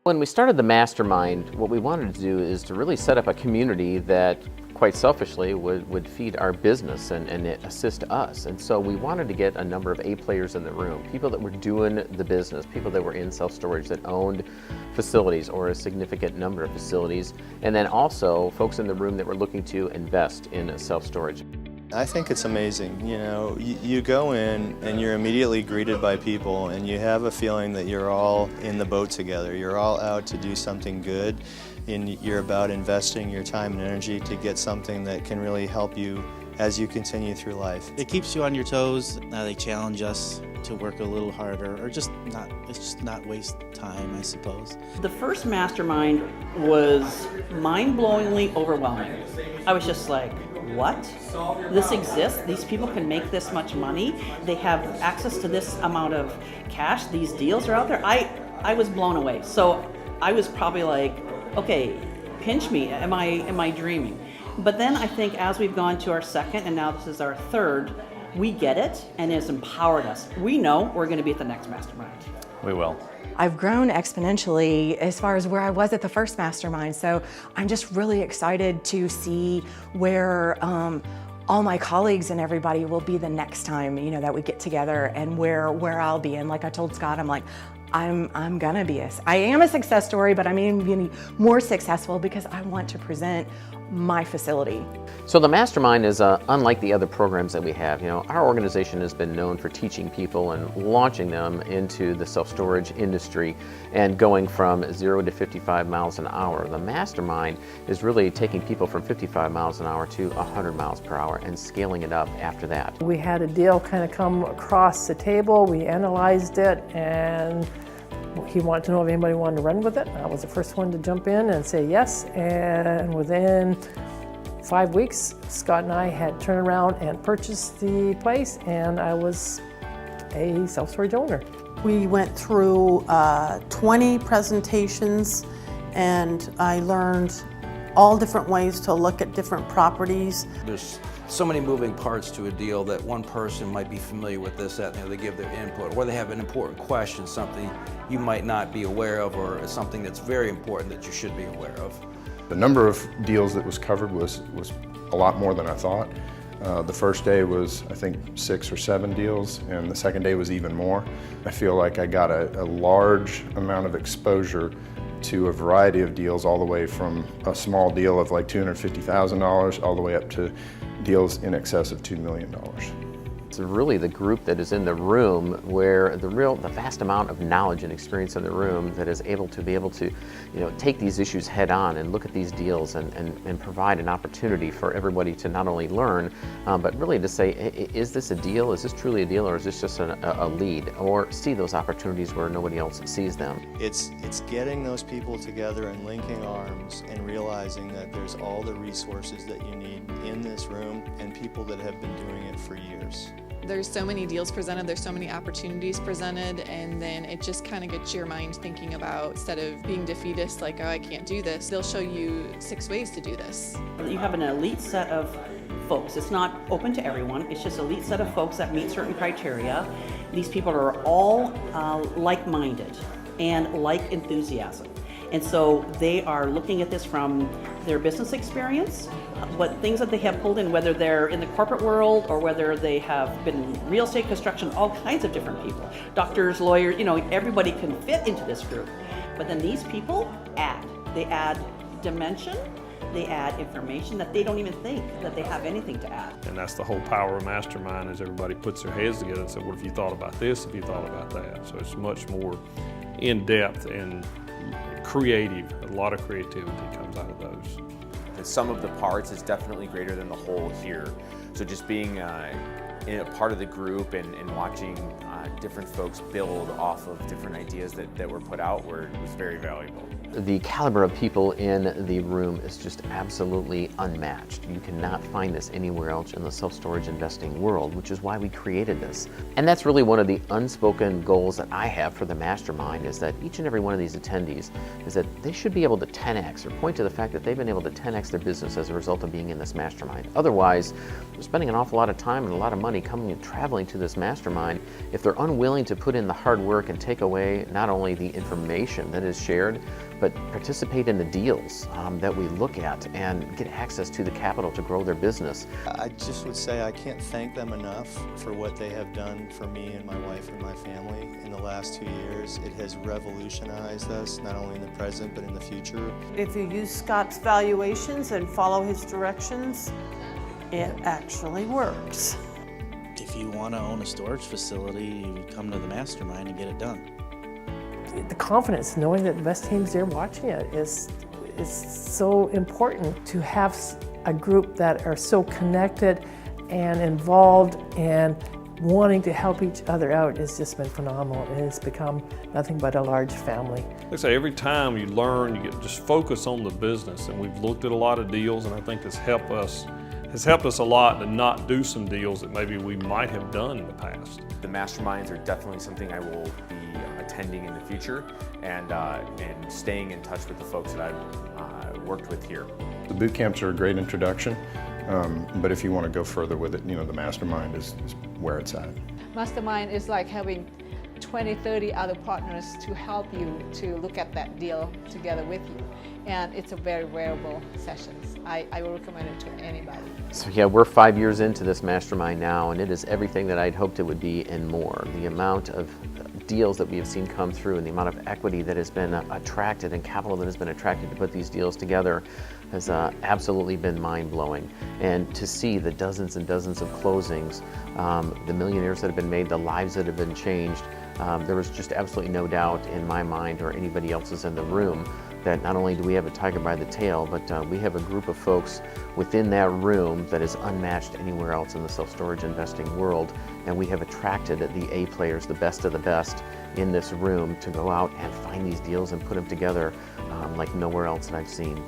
When we started the mastermind, what we wanted to do is to really set up a community that quite selfishly would feed our business and assist us. And so we wanted to get a number of A players in the room, people that were doing the business, people that were in self-storage that owned facilities or a significant number of facilities, and then also folks in the room that were looking to invest in self-storage. I think it's amazing. You know, you go in and you're immediately greeted by people and you have a feeling that you're all in the boat together. You're all out to do something good, and you're about investing your time and energy to get something that can really help you as you continue through life. It keeps you on your toes. They challenge us to work a little harder, or it's just not waste time, I suppose. The first mastermind was mind-blowingly overwhelming. I was just like, what? This exists? These people can make this much money? They have access to this amount of cash? These deals are out there? I was blown away. So I was probably like, okay, pinch me. Am I dreaming? But then I think as we've gone to our second, and now this is our third, we get it, and it's empowered us. We know we're going to be at the next mastermind. We will. I've grown exponentially as far as where I was at the first mastermind, so I'm just really excited to see where all my colleagues and everybody will be the next time, you know, that we get together, and where I'll be. And like I told Scott, I'm like, I'm gonna be I am a success story, but I'm even be more successful because I want to present my facility. So the mastermind is unlike the other programs that we have. You know, our organization has been known for teaching people and launching them into the self-storage industry and going from 0 to 55 miles an hour. The mastermind is really taking people from 55 miles an hour to 100 miles per hour and scaling it up after that. We had a deal kind of come across the table, we analyzed it, and he wanted to know if anybody wanted to run with it. I was the first one to jump in and say yes, and within 5 weeks, Scott and I had turned around and purchased the place, and I was a self-storage owner. We went through 20 presentations, and I learned all different ways to look at different properties. There's so many moving parts to a deal that one person might be familiar with this, that, and the other, they give their input, or they have an important question, something you might not be aware of, or something that's very important that you should be aware of. The number of deals that was covered was a lot more than I thought. The first day was, I think, 6 or 7 deals, and the second day was even more. I feel like I got a large amount of exposure to a variety of deals, all the way from a small deal of like $250,000 all the way up to deals in excess of $2 million. It's really the group that is in the room where the vast amount of knowledge and experience in the room that is able to you know, take these issues head on and look at these deals and provide an opportunity for everybody to not only learn, but really to say, is this a deal? Is this truly a deal, or is this just a lead? Or see those opportunities where nobody else sees them. It's getting those people together and linking arms and realizing that there's all the resources that you need in this room and people that have been doing it for years. There's so many deals presented, there's so many opportunities presented, and then it just kind of gets your mind thinking about, instead of being defeatist, like, oh, I can't do this, they'll show you 6 ways to do this. You have an elite set of folks. It's not open to everyone. It's just an elite set of folks that meet certain criteria. These people are all like-minded and like enthusiasm. And so they are looking at this from their business experience, what things that they have pulled in, whether they're in the corporate world or whether they have been in real estate construction, all kinds of different people. Doctors, lawyers, you know, everybody can fit into this group. But then these people add. They add dimension, they add information that they don't even think that they have anything to add. And that's the whole power of Mastermind, is everybody puts their heads together and says, what if you thought about this, if you thought about that? So it's much more in-depth and creative. A lot of creativity comes out of those. The sum of the parts is definitely greater than the whole here. So just being in a part of the group and watching different folks build off of different ideas that were put out was very valuable. The caliber of people in the room is just absolutely unmatched. You cannot find this anywhere else in the self-storage investing world, which is why we created this. And that's really one of the unspoken goals that I have for the mastermind, is that each and every one of these attendees is that they should be able to 10x or point to the fact that they've been able to 10x their business as a result of being in this mastermind. Otherwise, they're spending an awful lot of time and a lot of money coming and traveling to this mastermind if they're they're unwilling to put in the hard work and take away not only the information that is shared, but participate in the deals that we look at and get access to the capital to grow their business. I just would say I can't thank them enough for what they have done for me and my wife and my family in the last 2 years. It has revolutionized us, not only in the present, but in the future. If you use Scott's valuations and follow his directions, it actually works. If you want to own a storage facility, you come to the mastermind and get it done. The confidence, knowing that the best team's there watching it is so important. To have a group that are so connected and involved and wanting to help each other out has just been phenomenal. It has become nothing but a large family. Like I say, every time you learn, you get just focus on the business, and we've looked at a lot of deals, and I think this helped us a lot to not do some deals that maybe we might have done in the past. The masterminds are definitely something I will be attending in the future, and staying in touch with the folks that I've worked with here. The boot camps are a great introduction, but if you want to go further with it, the mastermind is where it's at. Mastermind is like having 20, 30 other partners to help you to look at that deal together with you. And it's a very valuable sessions. I will recommend it to anybody. So yeah, we're 5 years into this mastermind now, and it is everything that I'd hoped it would be and more. The amount of deals that we have seen come through and the amount of equity that has been attracted and capital that has been attracted to put these deals together has absolutely been mind-blowing. And to see the dozens and dozens of closings, the millionaires that have been made, the lives that have been changed, there was just absolutely no doubt in my mind or anybody else's in the room that not only do we have a tiger by the tail, but we have a group of folks within that room that is unmatched anywhere else in the self-storage investing world. And we have attracted the A players, the best of the best in this room, to go out and find these deals and put them together like nowhere else that I've seen.